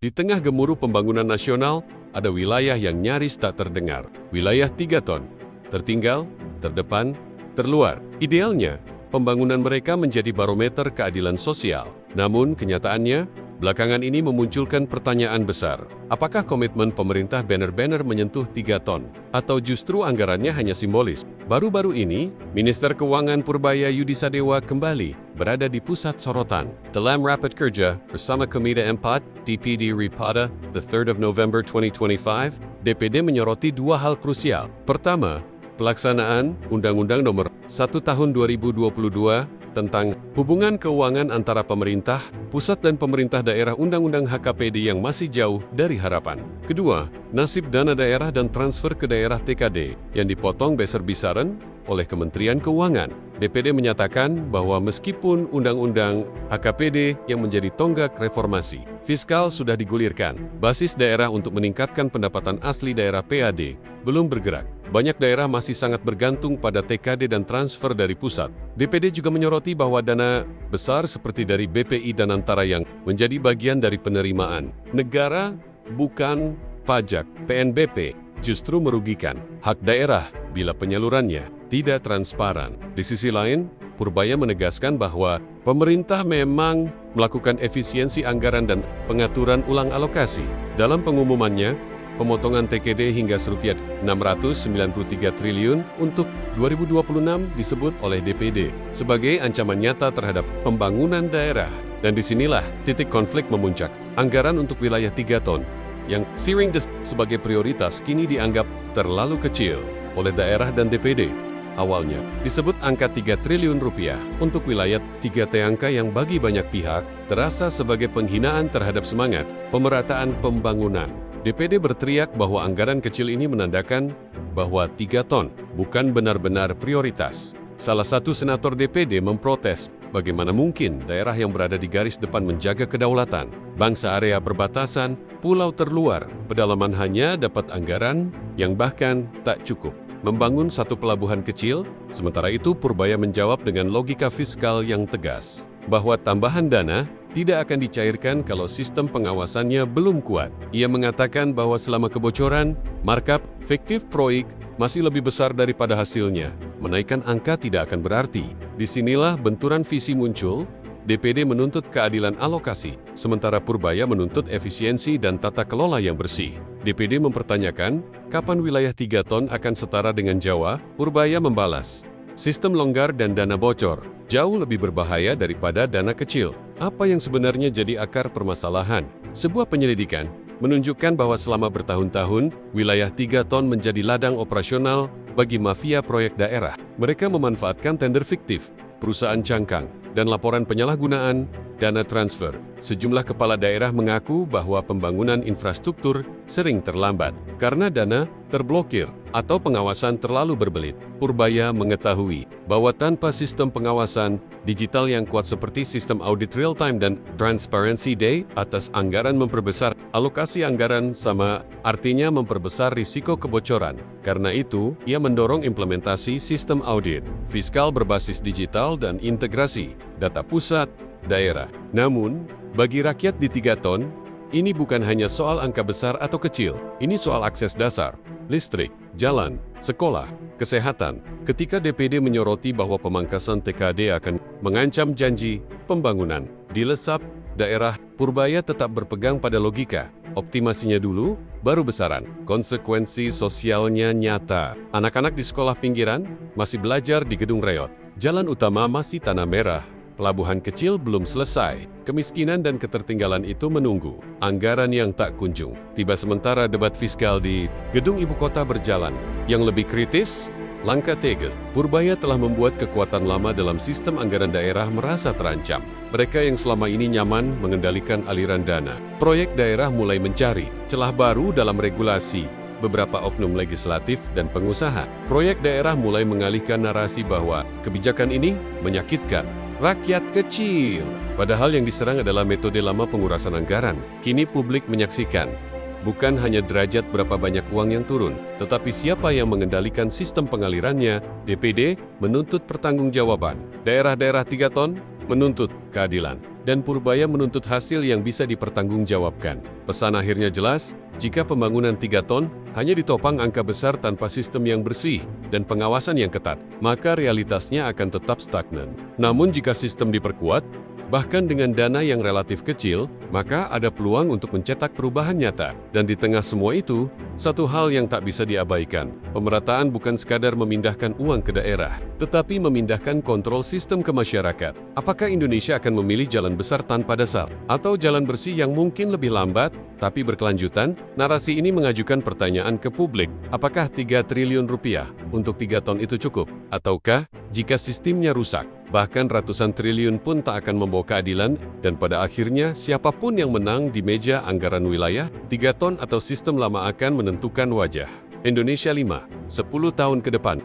Di tengah gemuruh pembangunan nasional, ada wilayah yang nyaris tak terdengar. Wilayah 3 ton. Tertinggal, terdepan, terluar. Idealnya, pembangunan mereka menjadi barometer keadilan sosial. Namun, kenyataannya, belakangan ini memunculkan pertanyaan besar. Apakah komitmen pemerintah benar-benar menyentuh 3 ton? Atau justru anggarannya hanya simbolis? Baru-baru ini, Minister Keuangan Purbaya Yudisadewa kembali berada di pusat sorotan. Dalam rapat kerja bersama Komite 4 DPD RI pada the 3rd of November 2025, DPD menyoroti 2 hal krusial. Pertama, pelaksanaan Undang-Undang Nomor 1 Tahun 2022 tentang hubungan keuangan antara pemerintah, pusat dan pemerintah daerah Undang-Undang HKPD yang masih jauh dari harapan. Kedua, nasib dana daerah dan transfer ke daerah TKD yang dipotong besar-besaran oleh Kementerian Keuangan. DPD menyatakan bahwa meskipun Undang-Undang HKPD yang menjadi tonggak reformasi fiskal sudah digulirkan, basis daerah untuk meningkatkan pendapatan asli daerah PAD belum bergerak. Banyak daerah masih sangat bergantung pada TKD dan transfer dari pusat. DPD juga menyoroti bahwa dana besar seperti dari BPI dan Antara yang menjadi bagian dari penerimaan negara bukan pajak PNBP justru merugikan hak daerah bila penyalurannya tidak transparan. Di sisi lain, Purbaya menegaskan bahwa pemerintah memang melakukan efisiensi anggaran dan pengaturan ulang alokasi. Dalam pengumumannya, pemotongan TKD hingga rupiah 693 triliun untuk 2026 disebut oleh DPD sebagai ancaman nyata terhadap pembangunan daerah. Dan disinilah titik konflik memuncak. Anggaran untuk wilayah 3 ton yang sering sebagai prioritas kini dianggap terlalu kecil oleh daerah dan DPD. Awalnya disebut angka 3 triliun rupiah untuk wilayah 3T, angka yang bagi banyak pihak terasa sebagai penghinaan terhadap semangat pemerataan pembangunan. DPD berteriak bahwa anggaran kecil ini menandakan bahwa 3 ton bukan benar-benar prioritas. Salah satu senator DPD memprotes bagaimana mungkin daerah yang berada di garis depan menjaga kedaulatan, bangsa area perbatasan, pulau terluar, pedalaman hanya dapat anggaran yang bahkan tak cukup membangun satu pelabuhan kecil. Sementara itu Purbaya menjawab dengan logika fiskal yang tegas bahwa tambahan dana tidak akan dicairkan kalau sistem pengawasannya belum kuat. Ia mengatakan bahwa selama kebocoran, markup fiktif proyek masih lebih besar daripada hasilnya. Menaikkan angka tidak akan berarti. Disinilah benturan visi muncul. DPD menuntut keadilan alokasi, sementara Purbaya menuntut efisiensi dan tata kelola yang bersih. DPD mempertanyakan, kapan wilayah 3 ton akan setara dengan Jawa? Purbaya membalas, sistem longgar dan dana bocor jauh lebih berbahaya daripada dana kecil. Apa yang sebenarnya jadi akar permasalahan? Sebuah penyelidikan menunjukkan bahwa selama bertahun-tahun, wilayah 3 ton menjadi ladang operasional bagi mafia proyek daerah. Mereka memanfaatkan tender fiktif, perusahaan cangkang, dan laporan penyalahgunaan dana transfer. Sejumlah kepala daerah mengaku bahwa pembangunan infrastruktur sering terlambat karena dana terblokir atau pengawasan terlalu berbelit. Purbaya mengetahui bahwa tanpa sistem pengawasan digital yang kuat seperti sistem audit real-time dan transparency day atas anggaran memperbesar alokasi anggaran sama artinya memperbesar risiko kebocoran. Karena itu, ia mendorong implementasi sistem audit fiskal berbasis digital dan integrasi data pusat, daerah. Namun, bagi rakyat di 3 ton, ini bukan hanya soal angka besar atau kecil. Ini soal akses dasar, listrik, jalan, sekolah, kesehatan. Ketika DPD menyoroti bahwa pemangkasan TKD akan mengancam janji pembangunan di lesap daerah, Purbaya tetap berpegang pada logika. Optimasinya dulu, baru besaran. Konsekuensi sosialnya nyata. Anak-anak di sekolah pinggiran masih belajar di gedung reot. Jalan utama masih tanah merah. Pelabuhan kecil belum selesai. Kemiskinan dan ketertinggalan itu menunggu anggaran yang tak kunjung tiba. Sementara debat fiskal di gedung ibu kota berjalan. Yang lebih kritis, langkah tegas Purbaya telah membuat kekuatan lama dalam sistem anggaran daerah merasa terancam. Mereka yang selama ini nyaman mengendalikan aliran dana proyek daerah mulai mencari celah baru dalam regulasi. Beberapa oknum legislatif dan pengusaha proyek daerah mulai mengalihkan narasi bahwa kebijakan ini menyakitkan rakyat kecil. Padahal yang diserang adalah metode lama pengurasan anggaran. Kini publik menyaksikan bukan hanya derajat berapa banyak uang yang turun, tetapi siapa yang mengendalikan sistem pengalirannya. DPD menuntut pertanggungjawaban. Daerah-daerah 3 ton menuntut keadilan. dan Purbaya menuntut hasil yang bisa dipertanggungjawabkan. Pesan akhirnya jelas, jika pembangunan 3 ton hanya ditopang angka besar tanpa sistem yang bersih dan pengawasan yang ketat, maka realitasnya akan tetap stagnan. Namun jika sistem diperkuat, bahkan dengan dana yang relatif kecil, maka ada peluang untuk mencetak perubahan nyata. Dan di tengah semua itu, satu hal yang tak bisa diabaikan, pemerataan bukan sekadar memindahkan uang ke daerah, tetapi memindahkan kontrol sistem ke masyarakat. Apakah Indonesia akan memilih jalan besar tanpa dasar, atau jalan bersih yang mungkin lebih lambat, tapi berkelanjutan? Narasi ini mengajukan pertanyaan ke publik, apakah 3 triliun rupiah untuk 3 ton itu cukup? Ataukah, jika sistemnya rusak, bahkan ratusan triliun pun tak akan membawa keadilan, dan pada akhirnya siapapun yang menang di meja anggaran wilayah, 3 ton atau sistem lama akan menentukan wajah Indonesia 5-10 tahun ke depan.